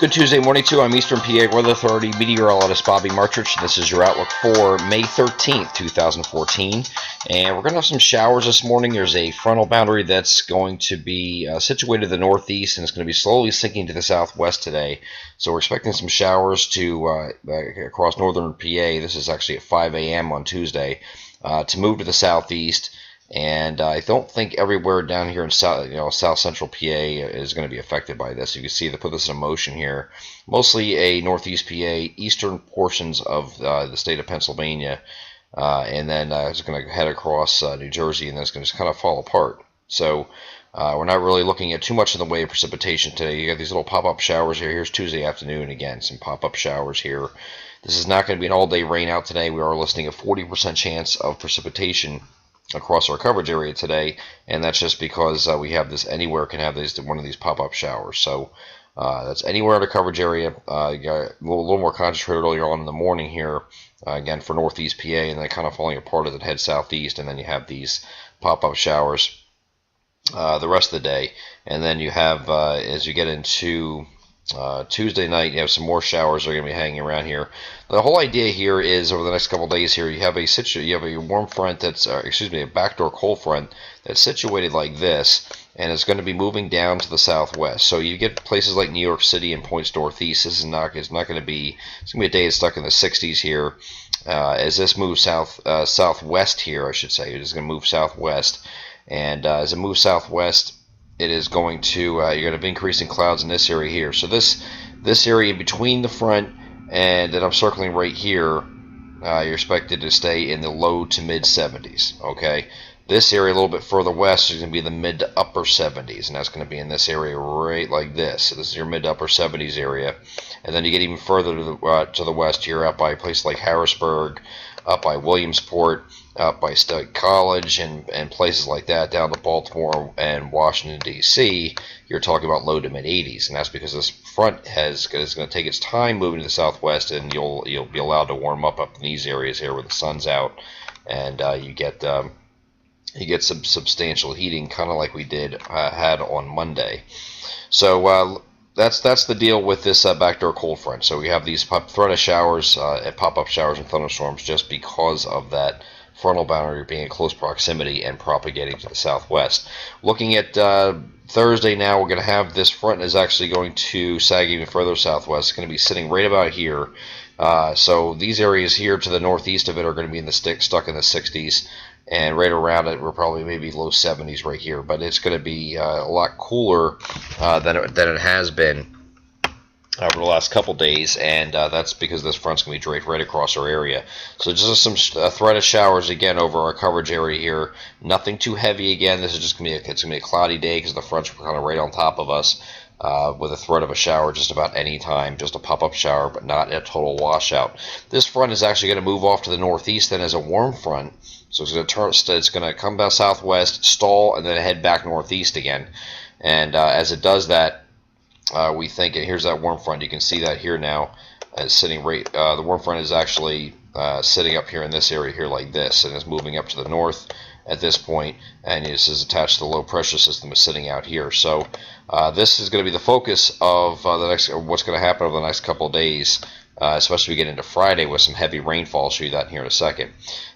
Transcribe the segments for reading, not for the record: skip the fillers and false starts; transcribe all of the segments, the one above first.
Good Tuesday morning to you. I'm Eastern PA Weather Authority meteorologist Bobby Martrich. This is your outlook for May 13th, 2014. And we're going to have some showers this morning. There's a frontal boundary that's going to be situated to the northeast, and it's going to be slowly sinking to the southwest today. So we're expecting some showers to across northern PA. This is actually at 5 a.m. on Tuesday, to move to the southeast. And I don't think everywhere down here in south central PA is going to be affected by this. You can see they put this in motion here. Mostly a northeast PA, eastern portions of the state of Pennsylvania, and then it's going to head across New Jersey, and then it's going to just kind of fall apart. So we're not really looking at too much in the way of precipitation today. You got these little pop-up showers here. Here's Tuesday afternoon again, some pop-up showers here. This is not going to be an all-day rain out today. We are listing a 40% chance of precipitation across our coverage area today, and that's just because we have this anywhere can have one of these pop-up showers. So that's anywhere in the coverage area. You got a little more concentrated earlier on in the morning here, again for northeast PA, and then kind of falling apart as it heads southeast, and then you have these pop-up showers the rest of the day. And then you have, as you get into Tuesday night, you have some more showers that are going to be hanging around here. The whole idea here is over the next couple of days here, you have a warm front that's, a backdoor cold front that's situated like this, and it's going to be moving down to the southwest. So you get places like New York City and points northeast. This is not going to be. It's going to be a day that's stuck in the 60s here. As this moves southwest here, I should say, it is going to move southwest, and as it moves southwest, it is going to you're going to have increasing clouds in this area here. So this area between the front and that I'm circling right here, you're expected to stay in the low to mid 70s. Okay, this area a little bit further west is going to be the mid to upper 70s, and that's going to be in this area right like this. So this is your mid to upper 70s area, and then you get even further to the west here, out by a place like Harrisburg, up by Williamsport, up by State College, and places like that, down to Baltimore and Washington, D.C., you're talking about low to mid 80s, and that's because this front is going to take its time moving to the southwest, and you'll be allowed to warm up in these areas here where the sun's out, and you get some substantial heating, kind of like we had on Monday. So that's the deal with this backdoor cold front. So we have these threat of showers, pop-up showers and thunderstorms, just because of that frontal boundary being in close proximity and propagating to the southwest. Looking at Thursday now, we're going to have this front is actually going to sag even further southwest. It's going to be sitting right about here. So these areas here to the northeast of it are going to be stuck in the 60s, and right around it we're probably maybe low 70s right here. But it's going to be a lot cooler than it has been over the last couple days, and that's because this front's going to be draped right across our area. So just some threat of showers again over our coverage area here. Nothing too heavy again. This is just going to be a cloudy day because the front's kind of right on top of us, with a threat of a shower just about any time, just a pop-up shower, but not a total washout. This front is actually going to move off to the northeast then as a warm front. So it's going to come down southwest, stall, and then head back northeast again. And as it does that, we think, and here's that warm front. You can see that here now, sitting right. The warm front is actually sitting up here in this area here like this, and is moving up to the north at this point, and this is attached to the low pressure system is sitting out here. So this is going to be the focus of what's going to happen over the next couple of days, especially as we get into Friday with some heavy rainfall. I'll show you that here in a second.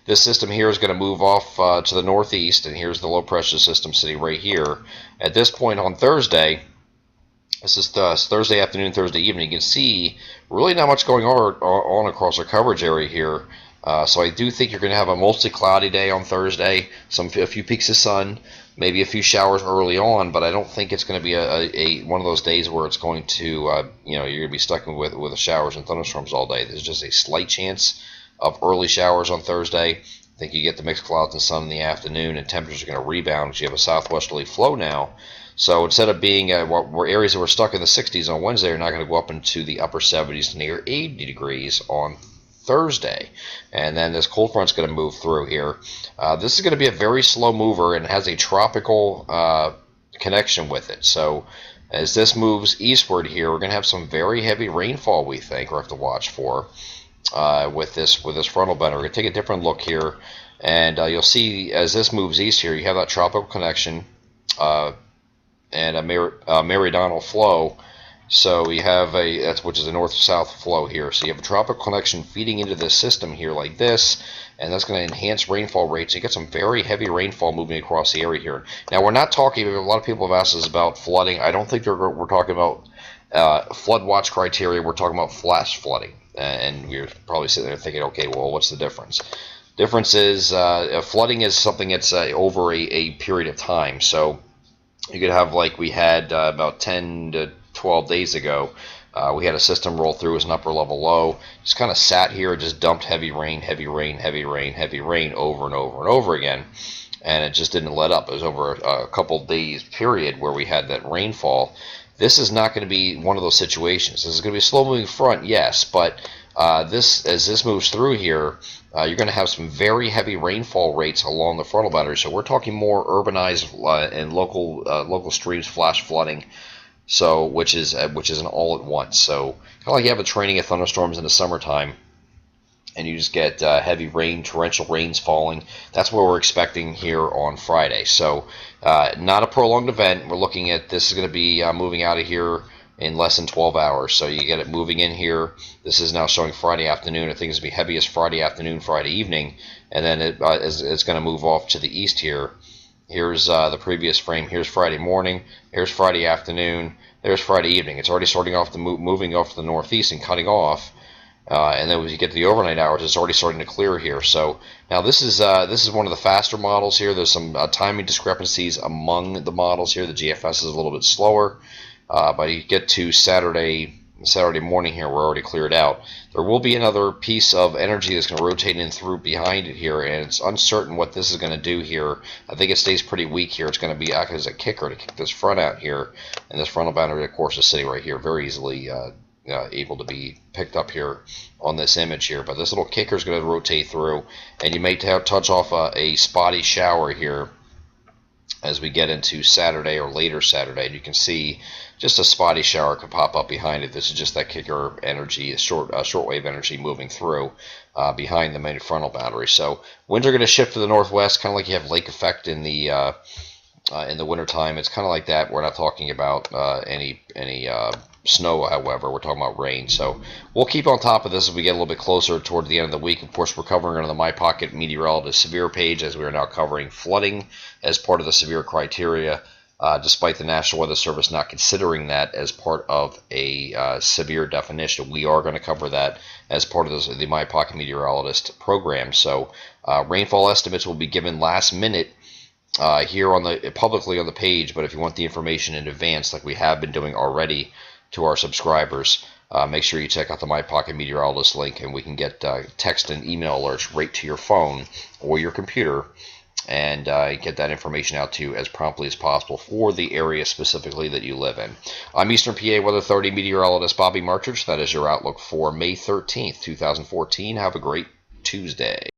This system here is going to move off to the northeast, and here's the low pressure system sitting right here. At this point on Thursday, this is Thursday afternoon, Thursday evening, you can see really not much going on across our coverage area here. So I do think you're going to have a mostly cloudy day on Thursday, a few peaks of sun, maybe a few showers early on, but I don't think it's going to be one of those days where it's going to, you're going to be stuck with the showers and thunderstorms all day. There's just a slight chance of early showers on Thursday. I think you get the mixed clouds and sun in the afternoon, and temperatures are going to rebound because you have a southwesterly flow now. So instead of being where areas that were stuck in the 60s on Wednesday are not going to go up into the upper 70s to near 80 degrees on Thursday. And then this cold front's going to move through here. This is going to be a very slow mover and has a tropical connection with it. So as this moves eastward here, we're going to have some very heavy rainfall, we think, or have to watch for with this frontal boundary. We're going to take a different look here, and you'll see as this moves east here, you have that tropical connection and a meridional flow, So you have which is a north-south flow here. So you have a tropical connection feeding into this system here like this, and that's going to enhance rainfall rates. You get some very heavy rainfall moving across the area here. Now we're not talking. A lot of people have asked us about flooding. I don't think we're talking about flood watch criteria. We're talking about flash flooding, and you're probably sitting there thinking, okay, well, what's the difference? Difference is flooding is something that's over a period of time. So you could have, like we had about 10 to 12 days ago, we had a system roll through as an upper level low, just kind of sat here, just dumped heavy rain, heavy rain, heavy rain, heavy rain over and over and over again, and it just didn't let up. It was over a couple days period where we had that rainfall. This is not going to be one of those situations. This is going to be a slow moving front, yes, but as this moves through here, you're going to have some very heavy rainfall rates along the frontal boundary. So we're talking more urbanized and local streams flash flooding. So which is an all at once. So kind of like you have a training of thunderstorms in the summertime, and you just get heavy rain, torrential rains falling. That's what we're expecting here on Friday. So not a prolonged event. We're looking at this is going to be moving out of here in less than 12 hours. So you get it moving in here. This is now showing Friday afternoon. I think it's going to be heaviest Friday afternoon, Friday evening, and then it's going to move off to the east here. Here's the previous frame. Here's Friday morning. Here's Friday afternoon. There's Friday evening. It's already starting off moving off to the northeast and cutting off. And then when you get to the overnight hours, it's already starting to clear here. So now this is one of the faster models here. There's some timing discrepancies among the models here. The GFS is a little bit slower, but you get to Saturday morning here, we're already cleared out. There will be another piece of energy that's going to rotate in through behind it here, and it's uncertain what this is going to do here. I think it stays pretty weak here. It's going to be act as a kicker to kick this front out here, and this frontal boundary, of course, is sitting right here, very easily able to be picked up here on this image here. But this little kicker is going to rotate through, and you may touch off a spotty shower here as we get into Saturday or later Saturday. And you can see just a spotty shower could pop up behind it. This is just that kicker energy, shortwave energy moving through behind the main frontal boundary. So winds are going to shift to the northwest, kind of like you have lake effect in the wintertime. It's kind of like that. We're not talking about any snow, however. We're talking about rain. So we'll keep on top of this as we get a little bit closer toward the end of the week. Of course, we're covering on the My Pocket Meteorologist Severe page, as we are now covering flooding as part of the severe criteria, despite the National Weather Service not considering that as part of a severe definition. We are going to cover that as part of the My Pocket Meteorologist program. So rainfall estimates will be given last minute here publicly on the page, but if you want the information in advance, like we have been doing already to our subscribers, make sure you check out the My Pocket Meteorologist link, and we can get text and email alerts right to your phone or your computer, and get that information out to you as promptly as possible for the area specifically that you live in. I'm Eastern PA Weather Authority meteorologist Bobby Marchich. That is your outlook for May 13th, 2014. Have a great Tuesday.